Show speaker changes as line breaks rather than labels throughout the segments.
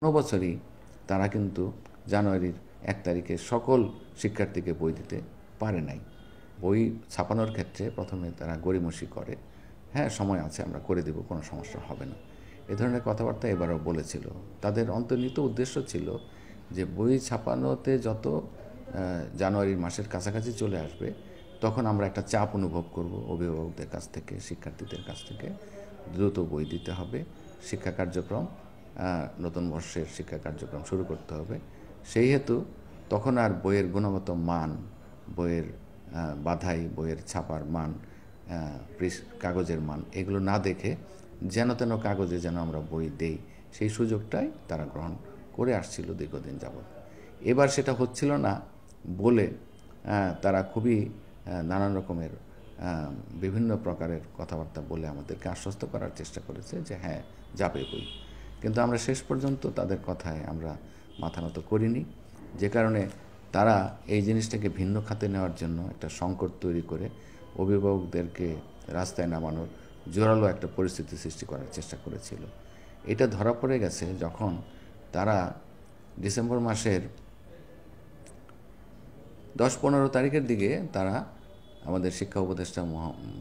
কোনো বছরই তারা কিন্তু জানুয়ারির ১ তারিখে সকল শিক্ষার্থীকে বই দিতে পারে নাই। বই ছাপানোর ক্ষেত্রে প্রথমে তারা গড়িমসি করে, হ্যাঁ সময় আছে আমরা করে দেব, কোনো সমস্যা হবে না, এ ধরনের কথাবার্তা এবারও বলেছিল। তাদের অন্তর্নিহিত উদ্দেশ্য ছিল যে বই ছাপানোতে যত জানুয়ারির মাসের কাছাকাছি চলে আসবে তখন আমরা একটা চাপ অনুভব করব অভিভাবকদের কাছ থেকে, শিক্ষার্থীদের কাছ থেকে, দ্রুত বই দিতে হবে, শিক্ষা কার্যক্রম নতুন বর্ষের শিক্ষা কার্যক্রম শুরু করতে হবে। সেই হেতু তখন আর বইয়ের গুণগত মান, বইয়ের বাধাই, বইয়ের ছাপার মান, কাগজের মান এগুলো না দেখে যেন তেন কাগজে যেন আমরা বই দেই, সেই সুযোগটাই তারা গ্রহণ করে আসছিল দীর্ঘদিন যাবৎ। এবার সেটা হচ্ছিল না বলে তারা খুবই নানান রকমের বিভিন্ন প্রকারের কথাবার্তা বলে আমাদেরকে আশ্বস্ত করার চেষ্টা করেছে যে হ্যাঁ যাবে বই। কিন্তু আমরা শেষ পর্যন্ত তাদের কথায় আমরা মাথা নত করিনি, যে কারণে তারা এই জিনিসটাকে ভিন্ন খাতে নেওয়ার জন্য একটা সংকট তৈরি করে অভিভাবকদেরকে রাস্তায় নামানোর জোরালো একটা পরিস্থিতি সৃষ্টি করার চেষ্টা করেছিল। এটা ধরা পড়ে গেছে যখন তারা ডিসেম্বর মাসের 10-15 তারিখের দিকে তারা আমাদের শিক্ষা উপদেষ্টা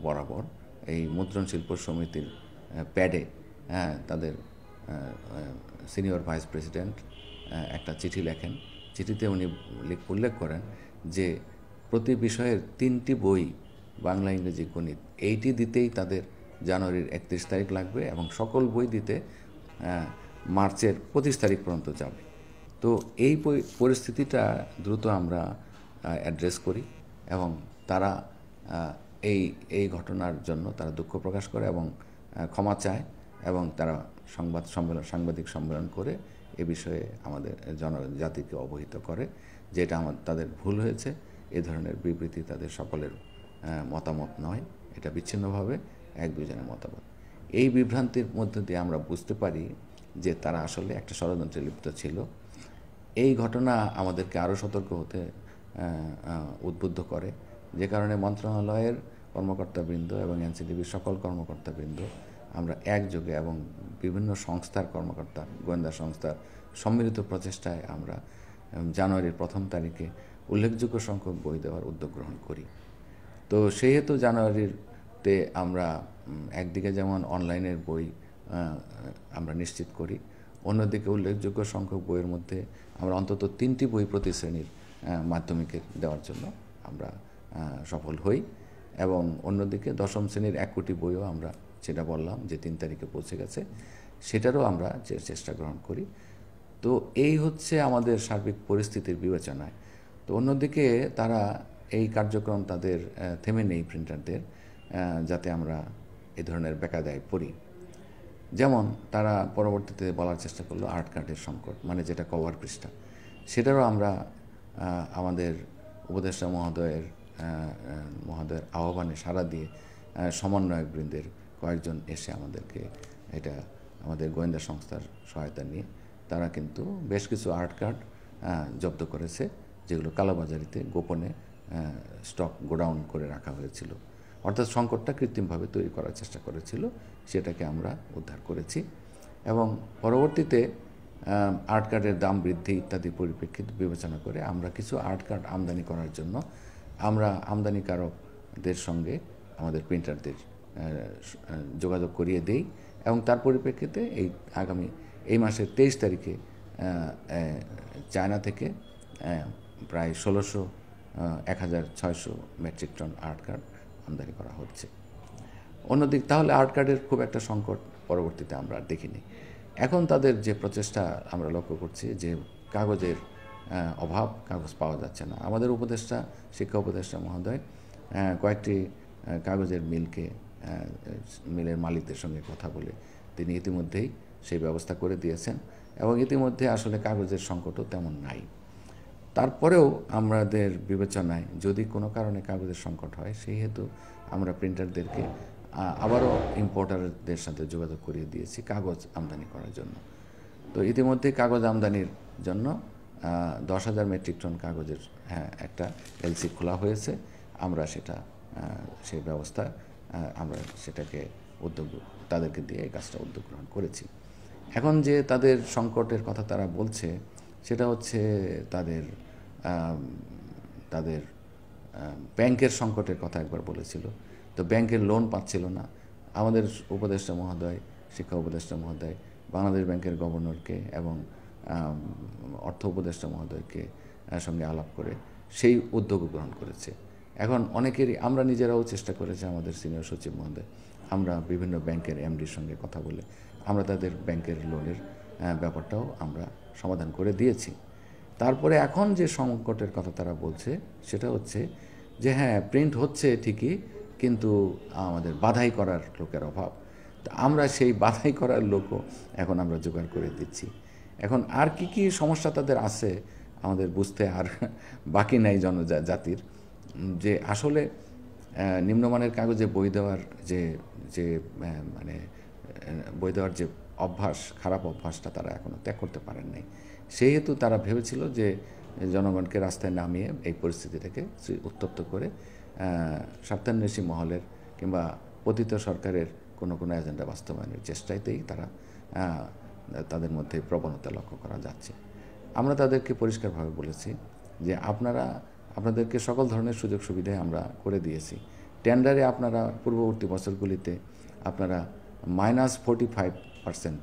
বরাবর এই মুদ্রণ শিল্প সমিতির প্যাডে তাদের সিনিয়র ভাইস প্রেসিডেন্ট একটা চিঠি লেখেন। চিঠিতে উনি উল্লেখ করেন যে প্রতি বিষয়ের 3টি বই, বাংলা, ইংরেজি, গণিত, এইটি দিতেই তাদের জানুয়ারির 31 তারিখ লাগবে এবং সকল বই দিতে মার্চের 25 তারিখ পর্যন্ত যাবে। তো এই পরিস্থিতিটা দ্রুত আমরা অ্যাড্রেস করি এবং তারা এই ঘটনার জন্য তারা দুঃখ প্রকাশ করে এবং ক্ষমা চায় এবং তারা সাংবাদিক সম্মেলন করে এ বিষয়ে আমাদের জাতিকে অবহিত করে যে এটা তাদের ভুল হয়েছে, এ ধরনের বিবৃতি তাদের সকলের মতামত নয়, এটা বিচ্ছিন্নভাবে এক দুজনের মতামত। এই বিভ্রান্তির মধ্যে দিয়ে আমরা বুঝতে পারি যে তারা আসলে একটা ষড়যন্ত্রে লিপ্ত ছিল। এই ঘটনা আমাদেরকে আরও সতর্ক হতে উদ্বুদ্ধ করে, যে কারণে মন্ত্রণালয়ের কর্মকর্তাবৃন্দ এবং এনসিটিভির সকল কর্মকর্তাবৃন্দ আমরা একযোগে এবং বিভিন্ন সংস্থার কর্মকর্তা, গোয়েন্দা সংস্থার সম্মিলিত প্রচেষ্টায় আমরা জানুয়ারির 1 তারিখে উল্লেখযোগ্য সংখ্যক বই দেওয়ার উদ্যোগ গ্রহণ করি। তো সেই হেতু জানুয়ারিতে আমরা একদিকে যেমন অনলাইনের বই আমরা নিশ্চিত করি, অন্যদিকে উল্লেখযোগ্য সংখ্যক বইয়ের মধ্যে আমরা অন্তত 3টি বই প্রতি শ্রেণীর মাধ্যমিকের দেওয়ার জন্য আমরা সফল হই এবং অন্যদিকে 10ম শ্রেণীর 1 কোটি বইও আমরা, যেটা বললাম যে 3 তারিখে পৌঁছে গেছে, সেটারও আমরা চেষ্টা গ্রহণ করি। তো এই হচ্ছে আমাদের সার্বিক পরিস্থিতির বিবেচনায়। তো অন্যদিকে তারা এই কার্যক্রম তাদের থেমে নেই প্রিন্টারদের, যাতে আমরা এই ধরনের বেকায়দায় পড়ি। যেমন তারা পরবর্তীতে বলার চেষ্টা করলো আর্ট কার্ডের সংকট, মানে যেটা কভার পৃষ্ঠা, সেটারও আমরা আমাদের উপদেষ্টা মহোদয়ের আহ্বানে সাড়া দিয়ে সমন্বয়কবৃন্দের কয়েকজন এসে আমাদেরকে এটা আমাদের গোয়েন্দা সংস্থার সহায়তা নিয়ে তারা কিন্তু বেশ কিছু আর্ট কার্ড জব্দ করেছে, যেগুলো কালোবাজারিতে গোপনে স্টক গোডাউন করে রাখা হয়েছিল। অর্থাৎ সংকটটা কৃত্রিমভাবে তৈরি করার চেষ্টা করেছিল, সেটাকে আমরা উদ্ধার করেছি এবং পরবর্তীতে আর্ট কার্ডের দাম বৃদ্ধি ইত্যাদি পরিপ্রেক্ষিত বিবেচনা করে আমরা কিছু আর্ট কার্ড আমদানি করার জন্য আমরা আমদানিকারকদের সঙ্গে আমাদের প্রিন্টারদের যোগাযোগ করিয়ে দেই এবং তার পরিপ্রেক্ষিতে এই মাসের 23 তারিখে চায়না থেকে প্রায় 1600 মেট্রিক টন আর্ট কার্ড আমদানি করা হচ্ছে। অন্যদিক তাহলে আর্ট কার্ডের খুব একটা সংকট পরবর্তীতে আমরা আর দেখিনি। এখন তাদের যে প্রচেষ্টা আমরা লক্ষ্য করছি যে কাগজের অভাব, কাগজ পাওয়া যাচ্ছে না। আমাদের শিক্ষা উপদেষ্টা মহোদয় কয়েকটি কাগজের মিলের মালিকদের সঙ্গে কথা বলে তিনি ইতিমধ্যেই সেই ব্যবস্থা করে দিয়েছেন এবং ইতিমধ্যে আসলে কাগজের সংকটও তেমন নাই। তারপরেও আমাদের বিবেচনায় যদি কোনো কারণে কাগজের সংকট হয়, সেই হেতু আমরা প্রিন্টারদেরকে আবারও ইম্পোর্টারদের সাথে যোগাযোগ করিয়ে দিয়েছি কাগজ আমদানি করার জন্য। তো ইতিমধ্যে কাগজ আমদানির জন্য 10,000 মেট্রিক টন কাগজের একটা এলসি খোলা হয়েছে। আমরা সেই ব্যবস্থা আমরা সেটাকে তাদেরকে দিয়ে এই কাজটা উদ্যোগ গ্রহণ করেছি। এখন যে তাদের সংকটের কথা তারা বলছে সেটা হচ্ছে তাদের তাদের ব্যাংকের সংকটের কথা একবার বলেছিল, তো ব্যাংকের লোন পাচ্ছিল না। আমাদের উপদেষ্টা মহোদয়, শিক্ষা উপদেষ্টা মহোদয় বাংলাদেশ ব্যাংকের গভর্নরকে এবং অর্থ উপদেষ্টা মহোদয়কে সঙ্গে আলাপ করে সেই উদ্যোগ গ্রহণ করেছে। এখন অনেকেরই আমরা নিজেরাও চেষ্টা করেছি, আমাদের সিনিয়র সচিব মহোদয়, আমরা বিভিন্ন ব্যাংকের এমডির সঙ্গে কথা বলে আমরা তাদের ব্যাংকের লোনের ব্যাপারটাও আমরা সমাধান করে দিয়েছি। তারপরে এখন যে সংকটের কথা তারা বলছে সেটা হচ্ছে যে হ্যাঁ, প্রিন্ট হচ্ছে ঠিকই, কিন্তু আমাদের বাধাই করার লোকের অভাব। তা আমরা সেই বাধাই করার লোকও এখন আমরা জোগাড় করে দিচ্ছি। এখন আর কি কি সমস্যা তাদের আছে আমাদের বুঝতে আর বাকি নাই জনজাতির, যে আসলে নিম্নমানের কাগজে বই দেওয়ার যে যে মানে বই দেওয়ার যে অভ্যাস, খারাপ অভ্যাসটা তারা এখনও ত্যাগ করতে পারেন নাই। সেহেতু তারা ভেবেছিল যে জনগণকে রাস্তায় নামিয়ে এই পরিস্থিতিটাকে উত্তপ্ত করে স্বার্থান্বেষী মহলের কিংবা পতিত সরকারের কোনো এজেন্ডা বাস্তবায়নের চেষ্টাতেই তারা তাদের মধ্যে প্রবণতা লক্ষ্য করা যাচ্ছে। আমরা তাদেরকে পরিষ্কারভাবে বলেছি যে আপনাদেরকে সকল ধরনের সুযোগ সুবিধাই আমরা করে দিয়েছি। টেন্ডারে আপনারা পূর্ববর্তী বছরগুলিতে আপনারা -45%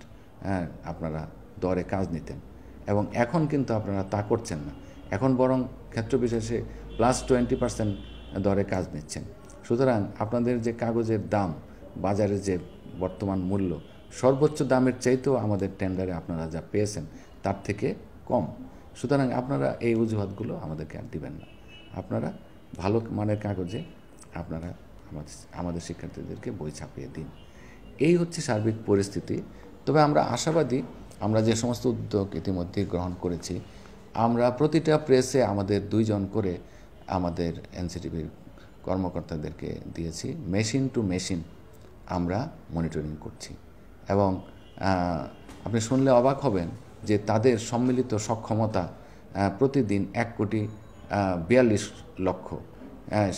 আপনারা দরে কাজ নিতেন, এবং এখন কিন্তু আপনারা তা করছেন না। এখন বরং ক্ষেত্রবিশেষে +20% দরে কাজ নিচ্ছেন। সুতরাং আপনাদের যে কাগজের দাম, বাজারে যে বর্তমান মূল্য, সর্বোচ্চ দামের চাইতেও আমাদের টেন্ডারে আপনারা যা পেয়েছেন তার থেকে কম। সুতরাং আপনারা এই অজুহাতগুলো আমাদেরকে আর দিবেন না। আপনারা ভালো মানের কাগজে আপনারা আমাদের শিক্ষার্থীদেরকে বই ছাপিয়ে দিন। এই হচ্ছে সার্বিক পরিস্থিতি। তবে আমরা আশাবাদী, আমরা যে সমস্ত উদ্যোগ ইতিমধ্যেই গ্রহণ করেছি, আমরা প্রতিটা প্রেসে আমাদের 2 জন করে আমাদের এনসিটিভির কর্মকর্তাদেরকে দিয়েছি। মেশিন টু মেশিন আমরা মনিটরিং করছি, এবং আপনি শুনলে অবাক হবেন যে তাদের সম্মিলিত সক্ষমতা প্রতিদিন 1,42,00,000।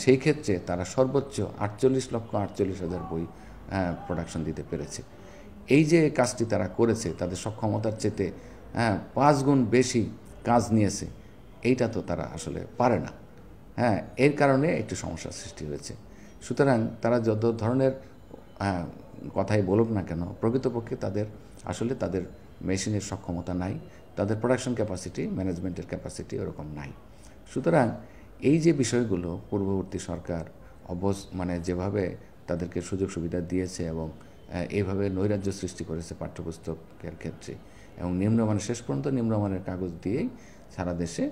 সেই ক্ষেত্রে তারা সর্বোচ্চ 48,48,000 বই প্রোডাকশন দিতে পেরেছে। এই যে কাজটি তারা করেছে, তাদের সক্ষমতার চেয়ে 5 গুণ বেশি কাজ নিয়েছে, এইটা তো তারা আসলে পারে না। এর কারণে একটু সমস্যার সৃষ্টি হয়েছে। সুতরাং তারা যত ধরনের কথাই বলুক না কেন, প্রকৃতপক্ষে তাদের মেশিনের সক্ষমতা নাই, তাদের প্রোডাকশন ক্যাপাসিটি, ম্যানেজমেন্টের ক্যাপাসিটি ওরকম নাই। সুতরাং এই যে বিষয়গুলো পূর্ববর্তী সরকার যেভাবে তাদেরকে সুযোগ সুবিধা দিয়েছে এবং এইভাবে নৈরাজ্য সৃষ্টি করেছে পাঠ্যপুস্তকের ক্ষেত্রে, এবং শেষ পর্যন্ত নিম্নমানের কাগজ দিয়েই সারা দেশে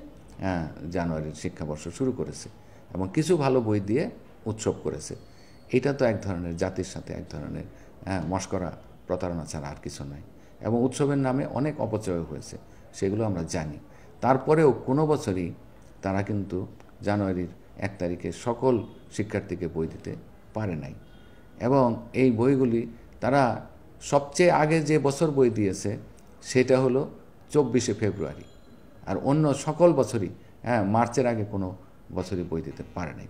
জানুয়ারির শিক্ষাবর্ষ শুরু করেছে, এবং কিছু ভালো বই দিয়ে উৎসব করেছে। এটা তো এক ধরনের জাতির সাথে এক ধরনের মশকরা, প্রতারণা ছাড়া আর কিছু নয়। এবং উৎসবের নামে অনেক অপচয় হয়েছে, সেগুলো আমরা জানি। তারপরেও কোনো বছরই তারা কিন্তু জানুয়ারির 1 তারিখে সকল শিক্ষার্থীকে বই দিতে পারে নাই। এবং এই বইগুলি তারা সবচেয়ে আগে যে বছর বই দিয়েছে সেটা হলো 24শে ফেব্রুয়ারি, আর অন্য সকল বছরই মার্চের আগে কোনো বছরই বই দিতে পারে নাই।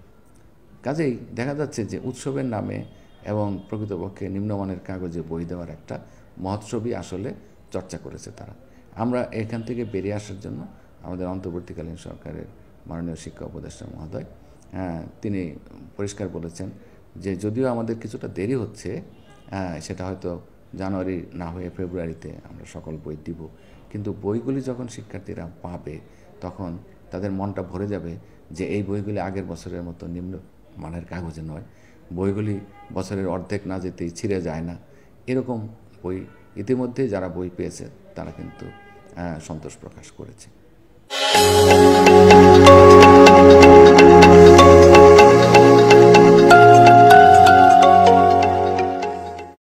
কাজেই দেখা যাচ্ছে যে উৎসবের নামে এবং প্রকৃতপক্ষে নিম্নমানের কাগজে বই দেওয়ার একটা মহোৎসবই আসলে চর্চা করেছে তারা। আমরা এখান থেকে বেরিয়ে আসার জন্য আমাদের অন্তর্বর্তীকালীন সরকারের মাননীয় শিক্ষা উপদেষ্টা মহোদয় তিনি পরিষ্কার বলেছেন যে যদিও আমাদের কিছুটা দেরি হচ্ছে, সেটা হয়তো জানুয়ারি না হয়ে ফেব্রুয়ারিতে আমরা সকল বই দিব, কিন্তু বইগুলি যখন শিক্ষার্থীরা পাবে তখন তাদের মনটা ভরে যাবে যে এই বইগুলি আগের বছরের মতো নিম্ন মানের কাগজে নয়, বইগুলি বছরের অর্ধেক না যেতেই ছিঁড়ে যায় না। এরকম বই ইতিমধ্যে যারা বই পেয়েছে তারা কিন্তু সন্তোষ প্রকাশ করেছে।